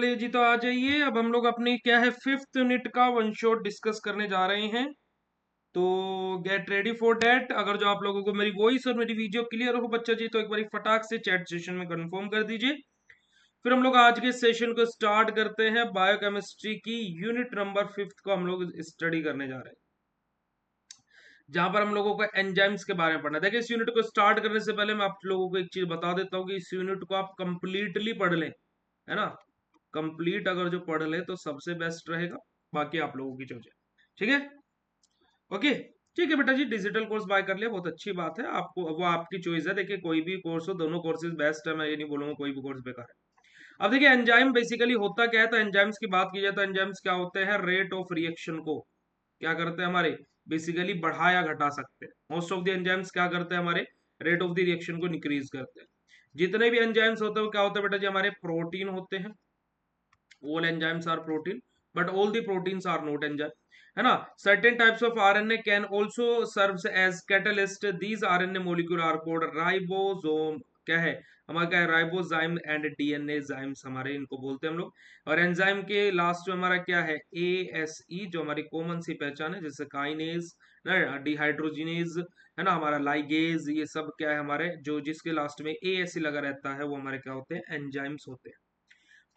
चलिए जी, तो आ जाइए। अब हम लोग अपनी क्या है 5th यूनिट का वन शॉट डिस्कस करने जा रहे हैं। तो गेट रेडी फॉर दैट। अगर जो आप लोगों को मेरी वॉइस और मेरी वीडियो क्लियर हो बच्चा जी, तो एक बार फटाक से चैट सेशन में कंफर्म कर दीजिए। फिर हम लोग आज के सेशन को स्टार्ट करते हैं। बायोकेमिस्ट्री की यूनिट नंबर 5th को हम लोग स्टडी करने जा रहे हैं, जहां पर हम लोगों को एंजाइम्स के बारे में पढ़ना है। देखिए, इस यूनिट को स्टार्ट करने से पहले मैं आप लोगों को एक चीज बता देता हूँ कि इस यूनिट को आप कंप्लीटली पढ़ लें, है ना। कंप्लीट अगर जो पढ़ ले तो सबसे बेस्ट रहेगा, बाकी आप लोगों की चॉइस है। ठीक है, ओके। ठीक है बेटा जी, डिजिटल कोर्स बाय कर लिया, बहुत अच्छी बात है। आपको वो आपकी चॉइस है। देखिए, कोई भी कोर्स हो, दोनों कोर्सेज बेस्ट है, मैं ये नहीं बोलूंगा कोई भी कोर्स बेकार है। अब देखिए, एंजाइम बेसिकली होता क्या है। तो एंजाइम्स की बात की जाए तो एंजाइम्स क्या होते हैं, रेट ऑफ रिएक्शन को क्या करते हैं हमारे, बेसिकली बढ़ा या घटा सकते हैं। मोस्ट ऑफ द एंजाइम्स क्या करते हैं हमारे, रेट ऑफ द रिएक्शन को इंक्रीज करते हैं। जितने भी एंजाइम्स होते हैं वो क्या होते हैं बेटा जी, हमारे प्रोटीन होते हैं। all enzymes are protein, but all the proteins are not enzyme, है ना। certain types of RNA can also serves as catalyst. These RNA molecule are called ribosome, क्या है हमारा, क्या है राइबोजाइम एंड डीएनए जाइम्स हमारे इनको बोलते हैं हम लोग। और एंजाइम के लास्ट में हमारा क्या है, ASE, जो हमारी कॉमन सी पहचान है, जैसे काइनेज, डिहाइड्रोजिनेज, है ना, हमारा लाइगेज, ये सब क्या है हमारे, जो जिसके लास्ट में ASE लगा रहता है, वो हमारे क्या होते हैं, एंजाइम्स होते हैं।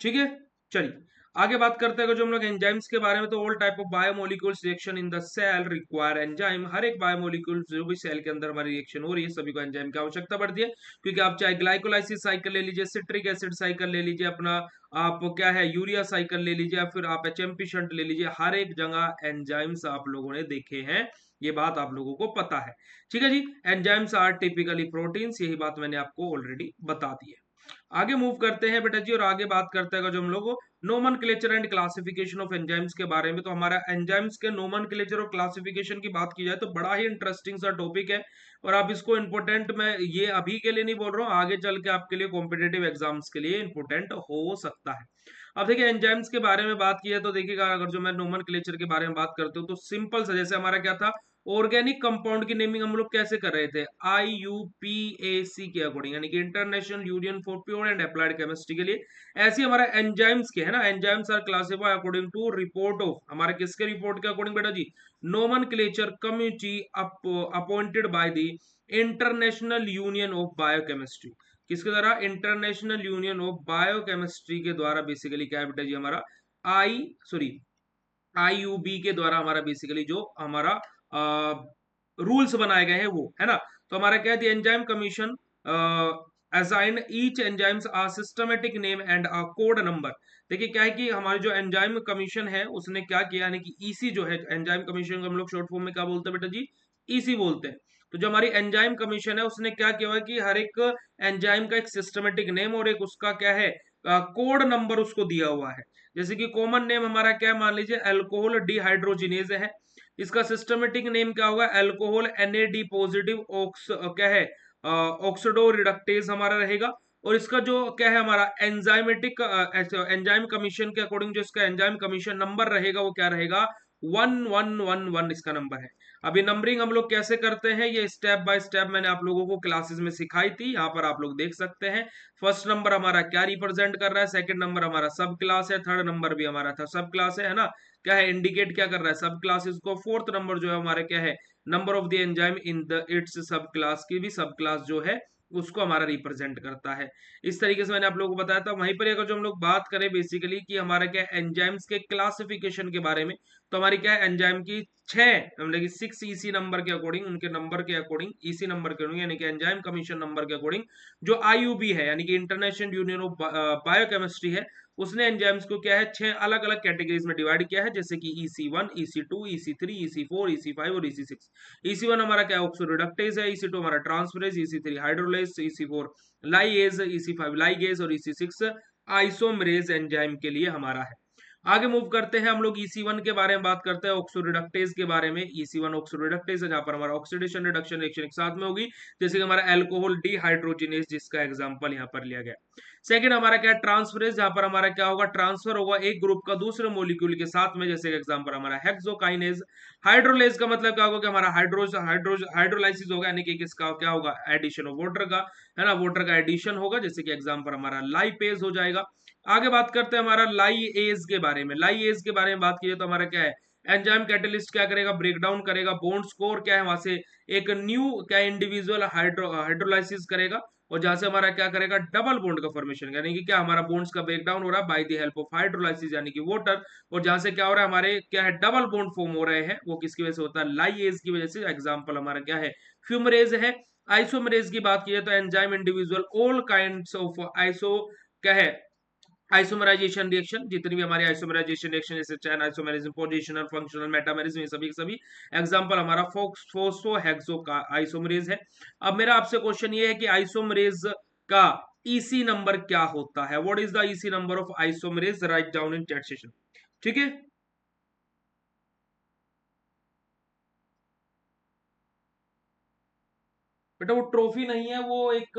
ठीक है, चलिए आगे बात करते हैं। जो हम लोग एंजाइम्स के बारे में, तो all type of biomolecules reaction in the cell require enzyme. हर एक बायोमोलिक्यूल जो भी सेल के अंदर हमारी रिएक्शन हो रही है, सभी को एंजाइम की आवश्यकता पड़ती है। क्योंकि आप चाहे ग्लाइकोलाइसिस साइकिल ले लीजिए, सिट्रिक एसिड साइकिल ले लीजिए, अपना आप क्या है यूरिया साइकिल ले लीजिए, या फिर आप HMP शंट ले लीजिए, हर एक जगह एंजाइम्स आप लोगों ने देखे हैं। ये बात आप लोगों को पता है। ठीक है जी, एंजाइम्स आर टिपिकली प्रोटीन्स, यही बात मैंने आपको ऑलरेडी बता दी है। आगे मूव करते हैं बेटा जी, और आगे बात करते हैं जो हम लोग nomenclature and classification of enzymes के बारे में। तो हमारा एंजाइम्स के नोमेनक्लेचर और क्लासिफिकेशन की बात की जाए तो बड़ा ही इंटरेस्टिंग सा टॉपिक है। और आप इसको इंपोर्टेंट, मैं ये अभी के लिए नहीं बोल रहा हूँ, आगे चल के आपके लिए कॉम्पिटेटिव एग्जाम्स के लिए इंपोर्टेंट हो सकता है। अब देखिए, एंजाइम्स के बारे में बात की है तो देखिएगा, अगर जो मैं नोमेनक्लेचर के बारे में बात करता हूँ तो सिंपल सा, जैसे हमारा क्या था, ऑर्गेनिक कंपाउंड की नेमिंग हम लोग कैसे कर रहे थे, IUPAC के अकॉर्डिंग, यानी कि international union for pure and applied chemistry के लिए। ऐसे हमारा एंजाइम्स के है ना, enzymes are classified according to report of, हमारे किसके रिपोर्ट के अकॉर्डिंग बेटा जी, nomenclature committee appointed by the international union of biochemistry. किसके द्वारा, इंटरनेशनल यूनियन ऑफ बायोकेमिस्ट्री के द्वारा बेसिकली क्या है बेटा जी, हमारा IUB के द्वारा हमारा बेसिकली जो हमारा रूल्स बनाए गए हैं वो, है ना। तो हमारा क्या है, the enzyme commission assign each enzymes a systematic name and a code number. देखिए क्या है कि हमारे जो एंजाइम कमीशन है उसने क्या किया, यानी कि EC जो है, एंजाइम कमीशन को हम लोग शॉर्ट फॉर्म में क्या बोलते हैं बेटा जी, EC बोलते हैं। तो जो हमारी एंजाइम कमीशन है उसने क्या किया है कि हर एक एंजाइम का एक सिस्टमेटिक नेम और एक उसका क्या है, कोड नंबर उसको दिया हुआ है। जैसे कि कॉमन नेम हमारा क्या है, मान लीजिए अल्कोहल डिहाइड्रोजिनेज है, इसका सिस्टमेटिक नेम क्या होगा, अल्कोहल NAD पॉजिटिव ऑक्स क्या है, ऑक्सीडो रिडक्टेज हमारा रहेगा। और इसका जो क्या है हमारा एंजाइमेटिक एंजाइम कमीशन के अकॉर्डिंग जो इसका एंजाइम कमीशन नंबर रहेगा वो क्या रहेगा, 1111 इसका नंबर है। अभी नंबरिंग हम लोग कैसे करते हैं, ये स्टेप बाय स्टेप मैंने आप लोगों को क्लासेस में सिखाई थी, यहाँ पर आप लोग देख सकते हैं। फर्स्ट नंबर हमारा क्या रिप्रेजेंट कर रहा है, सेकंड नंबर हमारा सब क्लास है, थर्ड नंबर भी हमारा था सब क्लास है ना। क्या है, इंडिकेट क्या कर रहा है, सब क्लासेस को। फोर्थ नंबर जो है हमारे क्या है, number of the enzyme in the it's सब क्लास की भी सब क्लास जो है उसको हमारा रिप्रेजेंट करता है। इस तरीके से मैंने आप लोगों को बताया था। वहीं पर अगर जो हम लोग बात करें बेसिकली कि हमारा क्या एंजाइम्स के क्लासिफिकेशन के बारे में, तो हमारी क्या है एंजाइम की 6 EC नंबर के अकॉर्डिंग, उनके नंबर के अकॉर्डिंग, EC नंबर के अकॉर्डिंग, यानी कि एंजाइम कमीशन नंबर के अकॉर्डिंग जो IUB है, यानी कि इंटरनेशनल यूनियन ऑफ बायोकेमिस्ट्री है, उसने एंजाइम्स को क्या है 6 अलग अलग कैटेगरीज में डिवाइड किया है। जैसे कि EC1, EC2, EC3, EC4, EC5 और EC6। EC1 हमारा क्या है, ऑक्सीडोरिडक्टेज है, EC2 हमारा transferase, EC3 hydrolase, EC4 lyase, EC5 ligase और EC6 आइसोमरेज एंजाइम के लिए हमारा है। आगे मूव करते हैं हम लोग, EC1 के बारे में बात करते हैं, ऑक्सीडोरिडक्टेज के बारे में। EC1 ऑक्सीडोरिडक्टेज है जहां पर हमारा ऑक्सीडेशन रिडक्शन रिएक्शन एक साथ में होगी, जैसे कि हमारा अल्कोहल डिहाइड्रोजिनेज जिसका एग्जांपल यहां पर लिया गया। सेकंड हमारा क्या ट्रांसफरेज, जहां पर हमारा क्या होगा, ट्रांसफर होगा एक ग्रुप का दूसरे मॉलिक्यूल के साथ में, जैसे एग्जांपल हमारा हेक्सोकाइनेज। हाइड्रोलेज का मतलब क्या होगा कि हमारा हाइड्रोलाइसिस होगा, यानी कि किसका क्या होगा, एडिशन ऑफ वाटर का, है ना, वाटर का एडिशन होगा, जैसे कि एग्जांपल हमारा लाइपेज हो जाएगा। आगे बात करते हैं हमारा लाइएज के बारे में। लाइएज के बारे में बात की जाए तो हमारा क्या है, एंजाइम कैटलिस्ट क्या करेगा, ब्रेक डाउन करेगा बॉन्ड्स को, और क्या है वहां से एक न्यू क्या इंडिविजुअल हाइड्रोलाइसिस करेगा, और जहां से हमारा क्या करेगा, डबल बॉन्ड का फॉर्मेशन, यानी कि क्या हमारा बॉन्ड्स का ब्रेक डाउन हो रहा है by the help of hydrolysis यानी कि वाटर, और जहां से क्या हो रहा है, हमारे क्या है डबल बॉन्ड फॉर्म हो रहे हैं, वो किसकी वजह से होता है, लाइएज की वजह से। एग्जांपल हमारा क्या है, फ्यूमरेज है। आइसोमरेज की बात की जाए तो enzyme individual all kinds of iso क्या है, आइसोमराइजेशन रिएक्शन, जितनी भी हमारी आइसोमराइजेशन रिएक्शन जैसे चैन आइसोमेरिज्म, पोजिशनल, फंक्शनल, मेटामेरिज्म, ये सभी सभी एग्जांपल हमारा फोस्फोहेक्सो का आइसोमरेज है। अब मेरा आपसे क्वेश्चन ये है कि आइसोमरेज का ईसी नंबर क्या होता है, what is the EC number of isomerase, right down in chat session. ठीक है, बेटा वो ट्रॉफी नहीं है, वो एक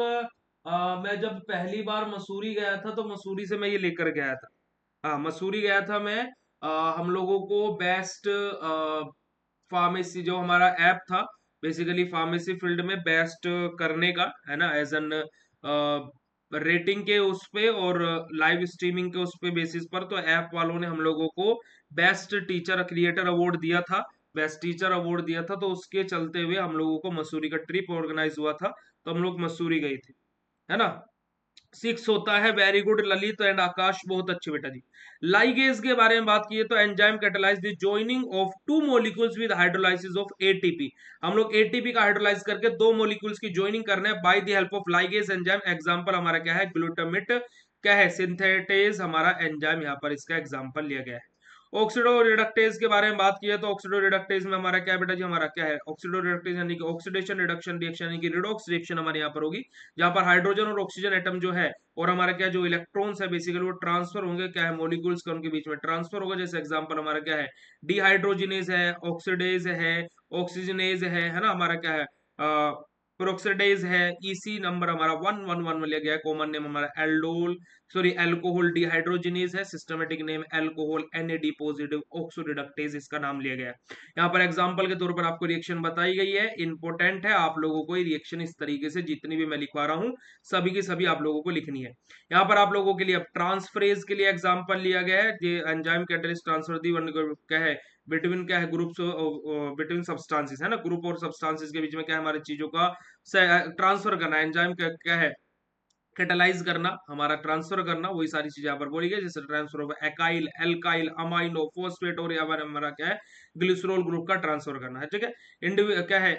मैं जब पहली बार मसूरी गया था तो मसूरी से मैं ये लेकर गया था। हाँ मसूरी गया था मैं। हम लोगों को बेस्ट फार्मेसी जो हमारा ऐप था, बेसिकली फार्मेसी फील्ड में बेस्ट करने का है ना, एज एन रेटिंग के उस पे और लाइव स्ट्रीमिंग के उस पे बेसिस पर, तो ऐप वालों ने हम लोगों को बेस्ट टीचर क्रिएटर अवार्ड दिया था, बेस्ट टीचर अवार्ड दिया था, तो उसके चलते हुए हम लोगों को मसूरी का ट्रिप ऑर्गेनाइज हुआ था, तो हम लोग मसूरी गए थे, है ना। सिक्स होता है, वेरी गुड ललित एंड आकाश, बहुत अच्छे बेटा जी। लाइगेज के बारे में बात की तो enzyme catalyse the joining of two molecules with hydrolysis of ATP. हम लोग एटीपी का हाइड्रोलाइज करके दो मॉलिक्यूल्स की जॉइनिंग करने हैं by the help of ligase enzyme. Example हमारा क्या है, ग्लूटामेट क्या है, सिंथेटेज हमारा एंजाइम यहाँ पर इसका एग्जांपल लिया गया है। ऑक्सीडो रिडक्टेज के बारे में बात की है तो ऑक्सीडो रिडक्टेज में हमारा क्या है बेटा जी, हमारा क्या है ऑक्सीडो रिडक्टेज यानी कि ऑक्सीडेशन रिडक्शन रिएक्शन यानी कि रिडॉक्स रिएक्शन हमारे यहाँ पर होगी, जहां पर हाइड्रोजन और ऑक्सीजन एटम जो है और हमारा क्या जो इलेक्ट्रॉन्स है बेसिकली वो ट्रांसफर होंगे, क्या है मॉलिक्यूल्स का उनके बीच में ट्रांसफर होगा। जैसे एग्जांपल हमारा क्या है, डिहाइड्रोजिनेज है, ऑक्सीडेज है, ऑक्सीजनेज है ना, हमारा क्या है पेरोक्सिडेज है। ईसी नंबर हमारा 111 में लिया गया है। कॉमन नेम हमारा एल्डोल सॉरी एल्कोहल डिहाइड्रोजिनेज है, systematic name alcohol NAD positive oxidoreductase इसका नाम लिया गया है। यहाँ पर एग्जांपल के तौर पर आपको रिएक्शन बताई गई है, इंपोर्टेंट है, आप लोगों को रिएक्शन इस तरीके से जितनी भी मैं लिखवा रहा हूँ सभी की सभी आप लोगों को लिखनी है। यहाँ पर आप लोगों के लिए अब ट्रांसफरेज के लिए एग्जांपल लिया गया है, ये एंजाइम कैटलिस्ट ट्रांसफर दी क्या है बिटवीन क्या है ग्रुप्स बिटवीन सब्सटेंसेस है ना, ग्रुप और सब्सटेंसेस के बीच में क्या है हमारी चीजों का ट्रांसफर करना, एंजाइम क्या है कैटलाइज करना, हमारा ट्रांसफर करना, वही सारी चीजें यहाँ पर बोली गई, जैसे transfer of acyl alkyl amino phosphate, और यहाँ पर हमारा क्या है ग्लिसरॉल ग्रुप का ट्रांसफर करना है। ठीक है, क्या है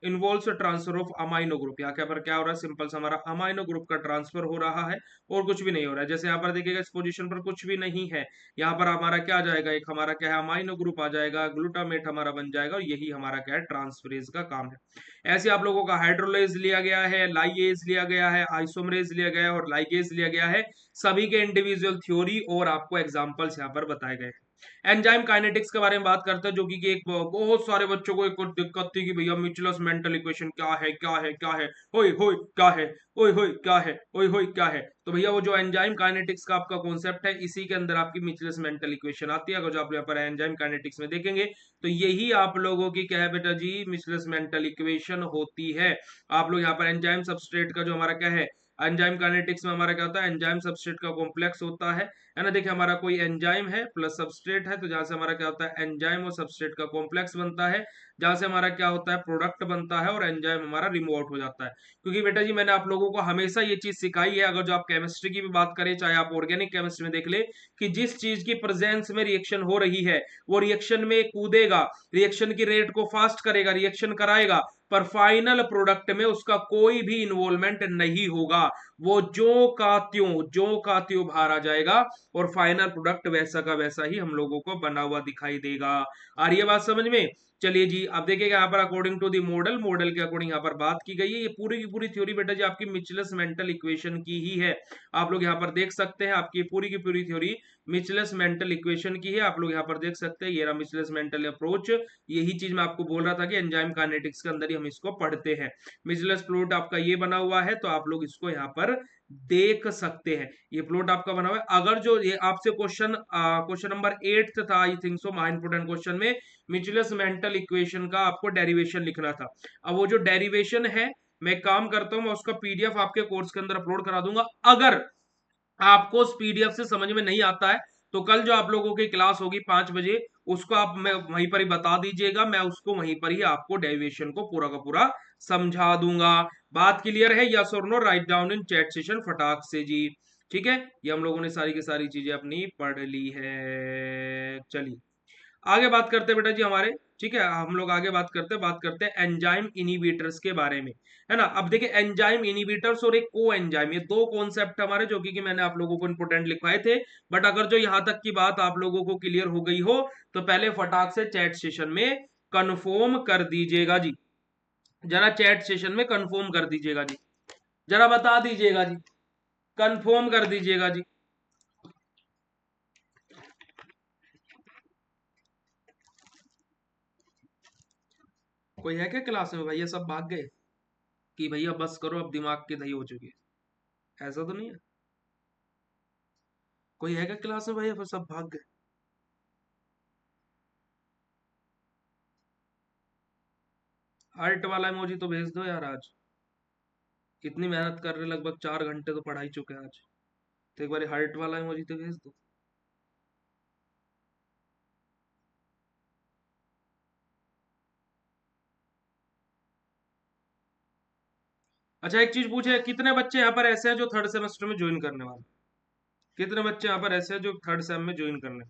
involves transfer of amino group, यहाँ पर क्या हो रहा है, सिंपल से हमारा अमाइनो ग्रुप का ट्रांसफर हो रहा है और कुछ भी नहीं हो रहा है। जैसे यहाँ पर देखिएगा इस पोजीशन पर कुछ भी नहीं है, यहाँ पर हमारा क्या आ जाएगा, एक हमारा क्या है अमाइनो ग्रुप आ जाएगा, ग्लूटामेट हमारा बन जाएगा, और यही हमारा क्या है ट्रांसफरेज का काम है। ऐसे आप लोगों का हाइड्रोलेज लिया गया है, लाइएज लिया गया है, आइसोमरेज लिया गया है और लाइगेज लिया गया है, सभी के इंडिविजुअल थ्योरी और आपको एग्जांपल्स यहाँ पर बताए गए हैं। एंजाइम काइनेटिक्स के बारे में बात करते हैं, जो कि एक बहुत सारे बच्चों को एक दिक्कत थी कि भैया मिचलस मेंटल इक्वेशन क्या है, क्या है, क्या है, होय होय क्या है, ओए होय क्या है, ओए होय क्या है। तो भैया वो जो एंजाइम काइनेटिक्स का आपका कॉन्सेप्ट है, इसी के अंदर आपकी मिचलस मेंटल इक्वेशन आती है। अगर जो आप यहाँ पर एंजाइम काइनेटिक्स में देखेंगे तो यही आप लोगों की क्या है बेटा जी, मिचलस मेंटल इक्वेशन होती है। आप लोग यहाँ पर एंजाइम सबस्ट्रेट का जो हमारा क्या है, एंजाइम काइनेटिक्स में हमारा क्या होता है, एंजाइम सबस्ट्रेट का कॉम्प्लेक्स होता है ना। देखिए हमारा कोई एंजाइम है प्लस सबस्ट्रेट है, तो जहां से हमारा क्या होता है एंजाइम और सबस्ट्रेट का कॉम्प्लेक्स बनता है, जहां से हमारा क्या होता है प्रोडक्ट बनता है और एंजाइम हमारा रिमूव आउट हो जाता है। क्योंकि बेटा जी मैंने आप लोगों को हमेशा ये चीज सिखाई है, अगर जो आप केमिस्ट्री की भी बात करें, चाहे आप ऑर्गेनिक केमिस्ट्री में देख ले, कि जिस चीज की प्रेजेंस में रिएक्शन हो रही है वो रिएक्शन में कूदेगा, रिएक्शन की रेट को फास्ट करेगा, रिएक्शन कराएगा, पर फाइनल प्रोडक्ट में उसका कोई भी इन्वॉल्वमेंट नहीं होगा। वो जो का त्यों बाहर आ जाएगा और फाइनल प्रोडक्ट वैसा का वैसा ही हम लोगों को बना हुआ दिखाई देगा। आ रही है बात समझ में। चलिए जी अब देखिएगा यहाँ पर according to the model, model के अकॉर्डिंग यहाँ पर बात की गई है। ये पूरी की पूरी थ्योरी बेटा जी आपकी मिचलस मेंटल इक्वेशन की ही है। आप लोग यहाँ पर देख सकते हैं आपकी पूरी की पूरी थ्योरी मिचलस मेंटल इक्वेशन की है। आप लोग यहाँ पर देख सकते हैं ये रहा मिचलस मेंटल अप्रोच। यही चीज मैं आपको बोल रहा था कि एंजाइम काइनेटिक्स के अंदर ही हम इसको पढ़ते हैं। मिचलस प्लॉट आपका ये बना हुआ है, तो आप लोग इसको यहाँ पर देख सकते हैं। ये प्लॉट आपका बना हुआ है। अगर जो ये आपसे क्वेश्चन नंबर 8 था आई थिंक सो, महा इंपोर्टेंट क्वेश्चन में मिचलस मेंटल इक्वेशन का आपको डेरिवेशन लिखना था। अब वो जो डेरिवेशन है मैं काम करता हूं, मैं उसका पीडीएफ आपके कोर्स के अंदर अपलोड करा दूंगा। अगर आपको उस पीडीएफ से समझ में नहीं आता है तो कल जो आप लोगों की क्लास होगी 5 बजे, उसको आप मैं वहीं पर ही बता दीजिएगा, मैं उसको वहीं पर ही आपको डेरिवेशन को पूरा का पूरा समझा दूंगा। बात क्लियर है? यस और no, write down in chat session फटाक से जी। ठीक है, ये हम लोगों ने सारी की सारी चीजें अपनी पढ़ ली है। चलिए आगे बात करते हैं बेटा जी हमारे। ठीक है, हम लोग आगे बात करते हैं एंजाइम इनिबिटर्स के बारे में, है ना। अब देखिए एंजाइम इनिबिटर्स और एक को एंजाइम, ये दो कॉन्सेप्ट हमारे जो कि मैंने आप लोगों को इंपोर्टेंट लिखवाए थे। बट अगर जो यहां तक की बात आप लोगों को क्लियर हो गई हो तो पहले फटाक से चैट सेशन में कंफर्म कर दीजिएगा जी। जरा चैट सेशन में कंफर्म कर दीजिएगा जी, जरा बता दीजिएगा जी, कंफर्म कर दीजिएगा जी। कोई है क्या क्लास में? भैया सब भाग गए कि भैया बस करो अब दिमाग की दही हो चुकी है? ऐसा तो नहीं है? कोई है क्या क्लास में भैया? फिर सब भाग गए? हार्ट वाला इमोजी तो भेज दो यार आज। इतनी मेहनत कर रहे, लगभग 4 घंटे तो पढ़ा ही चुके हैं आज, तो एक बार हार्ट वाला इमोजी तो भेज दो। अच्छा एक चीज पूछे, कितने बच्चे यहाँ पर ऐसे हैं जो थर्ड सेमेस्टर में ज्वाइन करने वाले? कितने बच्चे यहाँ पर ऐसे हैं जो थर्ड सेम में ज्वाइन करने?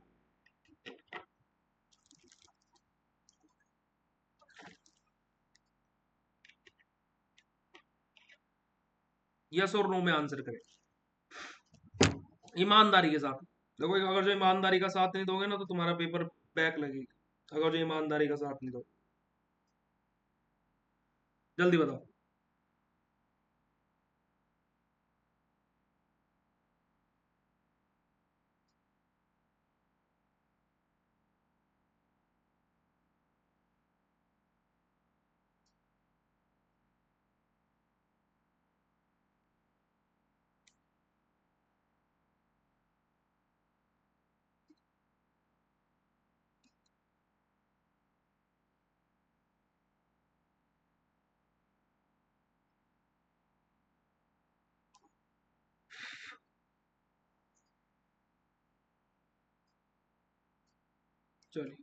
यस और नो में आंसर करें ईमानदारी के साथ। देखो अगर जो ईमानदारी का साथ नहीं दोगे ना तो तुम्हारा पेपर बैक लगेगा, अगर जो ईमानदारी का साथ नहीं दो। जल्दी बताओ। चलिए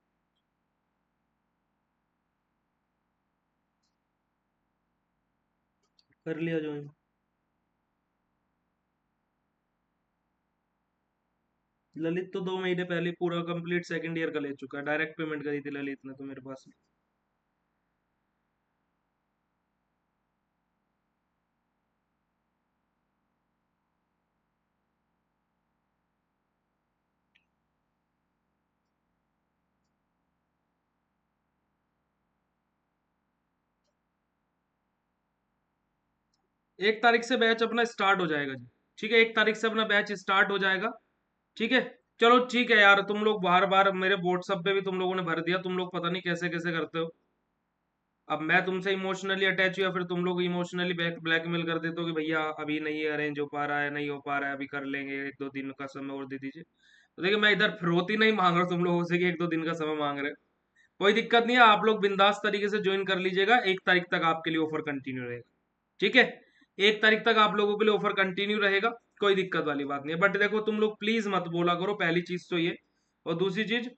कर लिया ज्वाइन। ललित तो 2 महीने पहले पूरा कंप्लीट सेकंड ईयर का ले चुका है, डायरेक्ट पेमेंट करी थी ललित ने तो मेरे पास। 1 तारीख से बैच अपना स्टार्ट हो जाएगा जी। ठीक है, 1 तारीख से अपना बैच स्टार्ट हो जाएगा। ठीक है, चलो ठीक है यार, तुम लोग बार बार मेरे व्हाट्सएप पे भी तुम लोगों ने भर दिया, तुम लोग पता नहीं कैसे कैसे करते हो। अब मैं तुमसे इमोशनली अटैच हुआ, फिर तुम लोग इमोशनली ब्लैकमेल कर देते हो कि भैया अभी नहीं अरेंज हो पा रहा है, नहीं हो पा रहा है, अभी कर लेंगे, 1-2 दिन का समय और दे दीजिए। तो देखिए मैं इधर फिरौती नहीं मांग रहा हूँ तुम लोगों से कि 1-2 दिन का समय मांग रहे हो। कोई दिक्कत नहीं है, आप लोग बिंदास तरीके से ज्वाइन कर लीजिएगा। 1 तारीख तक आपके लिए ऑफर कंटिन्यू रहेगा। ठीक है, 1 तारीख तक आप लोगों के लिए ऑफर कंटिन्यू रहेगा, कोई दिक्कत वाली बात नहीं है। बट देखो तुम लोग प्लीज मत बोला करो, पहली चीज तो ये। और दूसरी चीज,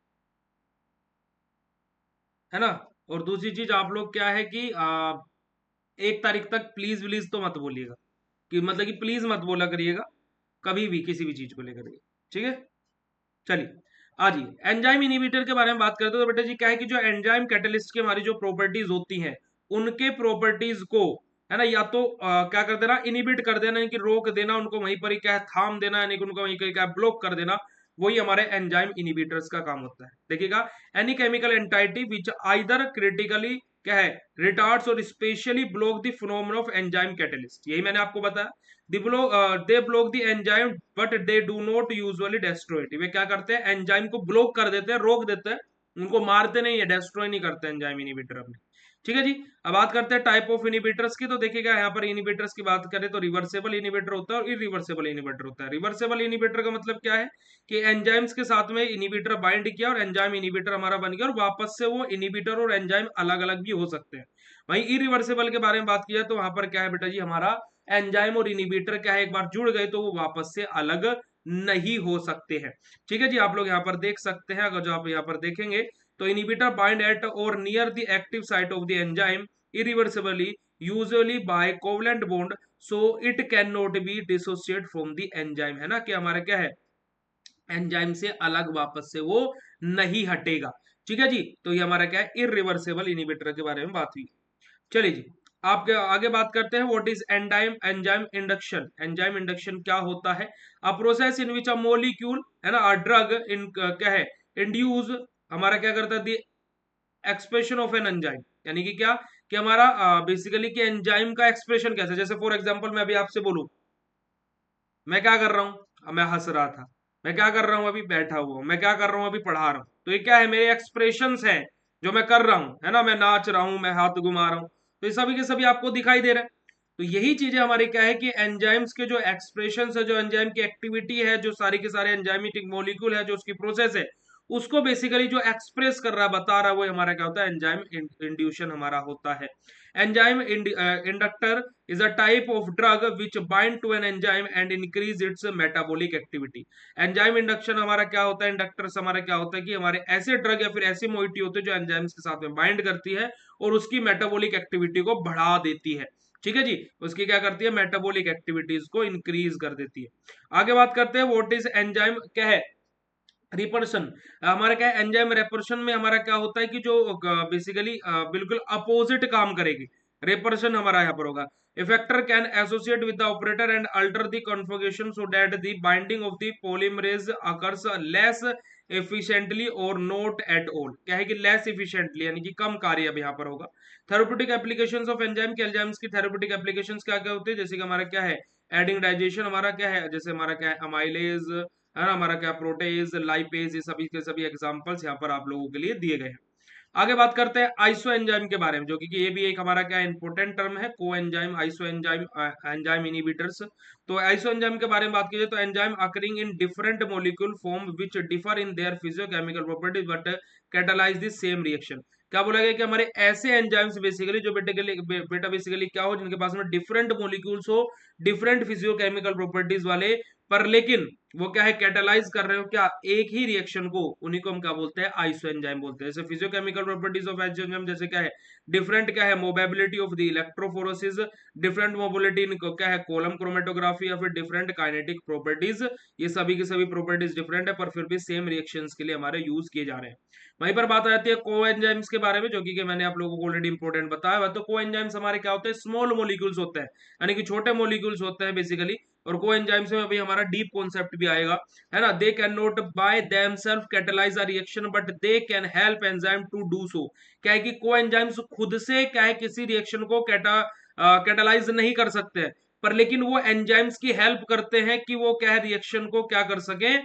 है ना, और दूसरी चीज आप लोग क्या है कि 1 तारीख तक प्लीज प्लीज तो मत बोलिएगा, कि मतलब कि प्लीज मत बोला करिएगा कभी भी किसी भी चीज को लेकर के। ठीक है, चलिए आ जाइए एंजाइम इनिबिटर के बारे में बात करते हैं। तो बेटा जी क्या है कि जो एंजाइम कैटलिस्ट की हमारी जो प्रॉपर्टीज होती हैं, उनके प्रॉपर्टीज को, है ना, या तो क्या कर देना, इनिबिट कर देना, यानी कि रोक देना उनको, वहीं पर ही क्या है थाम देना, यानी कि उनको वहीं पर क्या है ब्लॉक कर देना, वही हमारे एंजाइम इनिबिटर्स का काम होता है। देखिएगा, any chemical entity which either critically क्या है रिटार्ड्स और specially block the phenomenon of enzyme catalyst, यही मैंने आपको बताया। They block the enzyme but they do not usually destroy it. वे क्या करते हैं, एंजाइम को ब्लॉक कर देते हैं, रोक देते हैं, उनको मारते नहीं है, डेस्ट्रॉय नहीं करते एंजाइम इनिबिटर अपने। ठीक है जी, अब बात करते हैं टाइप ऑफ इनिबिटर्स की। तो देखिएगा यहाँ पर इनिबिटर्स की बात करें तो रिवर्सेबल इनिबिटर होता है और इरिवर्सेबल इनिबिटर होता है। रिवर्सेबल इनिबिटर का मतलब क्या है कि एंजाइम्स के साथ में इनिबिटर बाइंड किया और एंजाइम इनिबिटर हमारा बन गया, और वापस से वो इनिबिटर और एंजाइम अलग अलग भी हो सकते हैं। वहीं इरिवर्सेबल के बारे में बात की जाए तो वहां पर क्या है बेटा जी, हमारा एंजाइम और इनिबिटर क्या है, एक बार जुड़ गए तो वो वापस से अलग नहीं हो सकते हैं। ठीक है जी, आप लोग यहाँ पर देख सकते हैं, अगर जो आप यहाँ पर देखेंगे तो inhibitor bind at or near the active site of the enzyme irreversibly usually by covalent bond, so it can not be dissociate from the enzyme, है ना, कि हमारा क्या है, एंजाइम से अलग वापस से वो नहीं हटेगा। ठीक है जी, तो ये हमारा क्या है, इरिवर्सिबल इनिबिटर के बारे में बात हुई। चलिए जी, आप आगे बात करते हैं, what is enzyme enzyme induction. Enzyme induction क्या होता है, a process in which a molecule, है ना, अ ड्रग इन क्या है, इंड्यूस, हमारा क्या करता है, एक्सप्रेशन ऑफ एन एंजाइम, यानी कि क्या, कि हमारा बेसिकली कि एंजाइम का एक्सप्रेशन कैसे, जैसे फॉर एग्जांपल मैं अभी आपसे बोलूं, मैं क्या कर रहा हूं, मैं हंस रहा था, मैं क्या कर रहा हूं, अभी बैठा हुआ हूं, मैं क्या कर रहा हूं, अभी पढ़ा रहा हूं, तो ये क्या है, मेरे एक्सप्रेशंस हैं जो मैं कर रहा हूं, है ना, मैं नाच रहा हूं, मैं हाथ घुमा रहा हूं, तो ये सभी के सभी आपको दिखाई दे रहे हैं। तो यही चीजें हमारी क्या है कि एंजाइम्स के जो एक्सप्रेशंस है, जो एंजाइम की एक्टिविटी है, जो सारी के सारे एंजाइमेटिक मॉलिक्यूल है, जो उसकी प्रोसेस है, उसको बेसिकली जो एक्सप्रेस कर रहा है, बता रहा है, वो हमारा क्या होता है, एंजाइम इंड्यूशन हमारा होता है। Enzyme inductor is a type of drug which bind to an enzyme and increase its metabolic activity। Enzyme induction हमारा क्या होता है, इंडक्टर्स हमारा क्या होता है कि हमारे ऐसे ड्रग या फिर ऐसी मोइटी होते हैं जो एंजाइम्स के साथ में बाइंड करती है और उसकी मेटाबॉलिक एक्टिविटी को बढ़ा देती है। ठीक है जी, उसकी क्या करती है, मेटाबॉलिक एक्टिविटीज को इंक्रीज कर देती है। आगे बात करते हैं, व्हाट इज एंजाइम क्या है, रिपर्सन। हमारा क्या है, एंजाइम रेपर्शन में हमारा क्या होता है कि जो बेसिकली बिल्कुल अपोजिट काम करेगी, रेपर्शन हमारा यहाँ पर होगा। Effector can associate with the operator and alter the configuration so that the binding of the polymerase occurs less efficiently और नॉट एट ऑल, क्या है कि लेस एफिशिएंटली, यानी कि कम कार्य अब यहाँ पर होगा। थेरेप्यूटिक एप्लीकेशंस ऑफ एंजाइम, के एंजाइम्स की थेरेप्यूटिक एप्लीकेशंस क्या क्या होती है, जैसे कि हमारा क्या है, एडिंग डाइजेशन, हमारा क्या है, जैसे हमारा क्या है, अमाइलेज, है ना, हमारा क्या, प्रोटेज, लाइपेज, ये सभी के सभी एग्जांपल्स यहाँ पर आप लोगों के लिए दिए गए हैं। आगे बात करते हैं आइसो एंजाइम के बारे में, जो कि ये भी एक हमारा क्या इंपॉर्टेंट टर्म है, coenzyme, isoenzyme, enzyme inhibitors. तो आइसो एंजाइम के बारे में बात कीजिए तो enzyme occurring in different molecule form which differ in their physicochemical properties but catalyse the same reaction. क्या बोला गया कि हमारे ऐसे एंजाइम्स बेसिकली जो बेटा बेसिकली क्या हो, जिनके पास में डिफरेंट मॉलिक्यूल्स हो, डिफरेंट फिजियोकेमिकल प्रॉपर्टीज वाले, पर लेकिन वो क्या है, कैटालाइज कर रहे हो क्या, एक ही रिएक्शन को, उन्हीं को हम क्या बोलते हैं, आइसो एंजाइम बोलते हैं। जैसे physicochemical properties of iso enzyme, जैसे क्या है, डिफरेंट क्या है, mobility of the electrophoresis, different mobility in क्या है, कॉलम क्रोमेटोग्राफी, या फिर डिफरेंट काइनेटिक प्रॉपर्टीज, ये सभी की सभी प्रॉपर्टीज डिफरेंट है, पर फिर भी सेम रिएक्शंस के लिए हमारे यूज किए जा रहे हैं। वहीं पर बात आ जाती है को एंजाइम्स के बारे में, जो कि मैंने आप लोगों को ऑलरेडी इंपॉर्टेंट बताया हुआ। तो को एंजाइम्स हमारे क्या होते हैं, स्मॉल मोलिक्यूल्स होते हैं, यानी कि छोटे मोलिक्यूल्स होते हैं बेसिकली। और को एंजाइम्स में अभी हमारा डीप कॉन्सेप्ट भी आएगा, है ना। They can not by themselves catalyse a reaction but they can help enzyme to do so. क्या है कि को एंजाइम्स खुद से क्या है, किसी रिएक्शन को कैटलाइज नहीं कर सकते हैं, पर लेकिन वो एंजाइम्स की हेल्प करते हैं कि वो क्या है, रिएक्शन को क्या कर सके,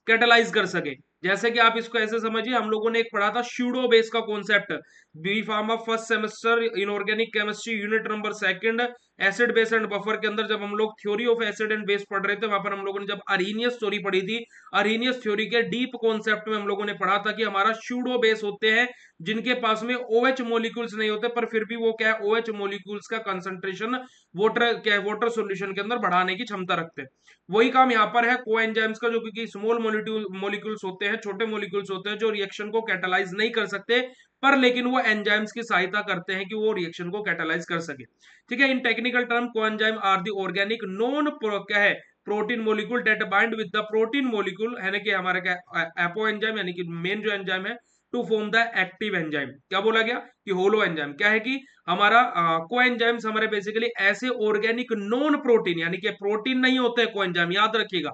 कैटलाइज कर सके। जैसे कि आप इसको ऐसे समझिए, हम लोगों ने एक पढ़ा था स्यूडो बेस का concept, B pharma first semester inorganic chemistry unit number second, acid base and buffer के अंदर जब हम लोग theory of acid and base पढ़ रहे थे, वहां पर हम लोगों ने जब अरीनियस थ्योरी पढ़ी थी, अरीनियस थ्योरी के डीप कॉन्सेप्ट में हम लोगों ने पढ़ा था कि हमारा स्यूडो बेस होते हैं जिनके पास में OH मोलिक्यूल्स नहीं होते, पर फिर भी वो क्या है, OH मोलिक्यूल्स का कंसंट्रेशन वाटर क्या है, वाटर सॉल्यूशन के अंदर बढ़ाने की क्षमता रखते हैं। वही काम यहाँ पर है को एंजाइम्स का, जो कि स्मॉल मोलिक्यूल्स होते हैं, छोटे मोलिक्यूल्स होते हैं, जो रिएक्शन को कैटलाइज नहीं कर सकते, पर लेकिन वो एंजाइम्स की सहायता करते हैं कि वो रिएक्शन को कैटलाइज कर सके। ठीक है, इन टेक्निकल टर्म को enzyme are the organic non क्या है, protein molecule that bind with the protein molecule, है ना, कि हमारा क्या एपो एंजाइम, यानी कि मेन जो एंजाइम है, to form the active enzyme. क्या बोला गया कि होलो एंजाइम, क्या है कि हमारा कोएंजाइम्स हमारे बेसिकली ऐसे ऑर्गेनिक नॉन प्रोटीन, यानी कि प्रोटीन नहीं होते हैं कोएंजाइम, याद रखिएगा,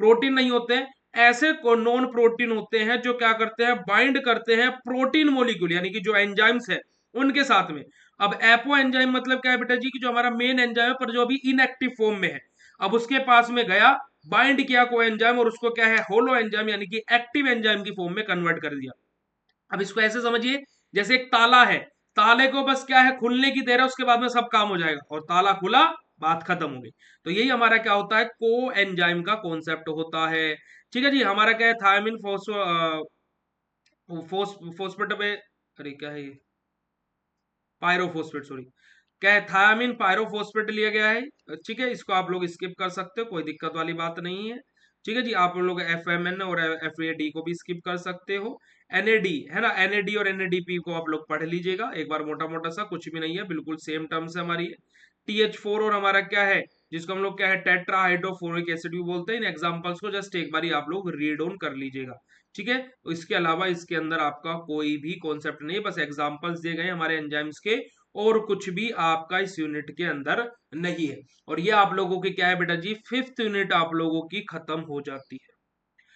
प्रोटीन नहीं होते हैं, ऐसे नॉन प्रोटीन होते हैं जो क्या करते हैं, बाइंड करते हैं प्रोटीन मोलिक्यूल, यानी कि जो एंजाइम्स है उनके साथ में। अब एपो एंजाइम मतलब क्या है बेटा जी, कि जो हमारा मेन एंजाइम है पर जो अभी इनएक्टिव फॉर्म में है, अब उसके पास में गया, बाइंड किया को एंजाइम, और उसको क्या है, होलो एंजाइम यानी कि एक्टिव एंजाइम की फॉर्म में कन्वर्ट कर दिया। अब इसको ऐसे समझिए, जैसे एक ताला है, ताले को बस क्या है, खुलने की देर है, उसके बाद में सब काम हो जाएगा, और ताला खुला, बात खत्म हो गई। तो यही हमारा क्या होता है, को एंजाइम का कॉन्सेप्ट होता है। ठीक है जी, हमारा क्या है, थायमिन फोस्फेट पे, अरे क्या है ये, पायरोफोस्फेट, सॉरी, क्या है, थायामीन पायरोफॉस्फेट लिया गया है। ठीक है, इसको आप लोग स्किप कर सकते हो, कोई दिक्कत वाली बात नहीं है। ठीक है जी, आप लोग FMN और FAD को भी स्किप कर सकते हो। NAD है ना, NAD और NADP को आप लोग पढ़ लीजिएगा एक बार, मोटा मोटा सा, कुछ भी नहीं है, बिल्कुल सेम टर्म्स है हमारी। TH4 और हमारा क्या है, जिसको हम लोग क्या है टेट्रा हाइड्रोफ्लोरिक एसिड भी बोलते हैं। इन एग्जांपल्स को जस्ट एक बार आप लोग रीड ऑन कर लीजिएगा। ठीक है, इसके अलावा इसके अंदर आपका कोई भी कॉन्सेप्ट नहीं है, बस एग्जांपल्स दिए गए हमारे एंजाइम्स के, और कुछ भी आपका इस यूनिट के अंदर नहीं है। और ये आप लोगों की क्या है बेटा जी, 5th यूनिट आप लोगों की खत्म हो जाती है।